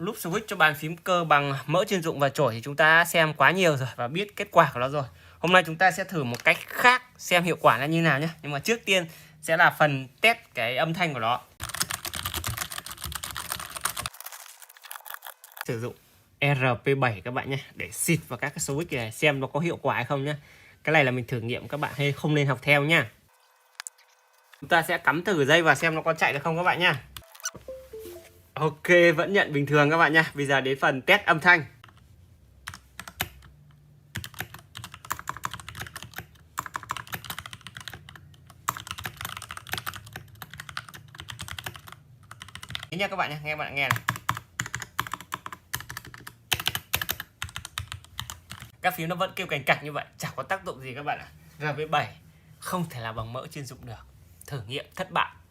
nút switch cho bàn phím cơ bằng mỡ chuyên dụng và chổi thì chúng ta xem quá nhiều rồi và biết kết quả của nó rồi. Hôm nay chúng ta sẽ thử một cách khác xem hiệu quả là như nào nhé. Nhưng mà trước tiên sẽ là phần test cái âm thanh của nó. Sử dụng RP7 các bạn nhé, để xịt vào các cái switch này xem nó có hiệu quả hay không nhé. Cái này là mình thử nghiệm, các bạn hay không nên học theo nhá. Chúng ta sẽ cắm thử dây và xem nó có chạy được không các bạn nhá. Ok, vẫn nhận bình thường các bạn nhá. Bây giờ đến phần test âm thanh. Thế nha các bạn nhé, nghe bạn nghe này. Các phím nó vẫn kêu cành cạch như vậy, chẳng có tác dụng gì các bạn ạ. RP7 không thể là bằng mỡ chuyên dụng được. Thử nghiệm thất bại.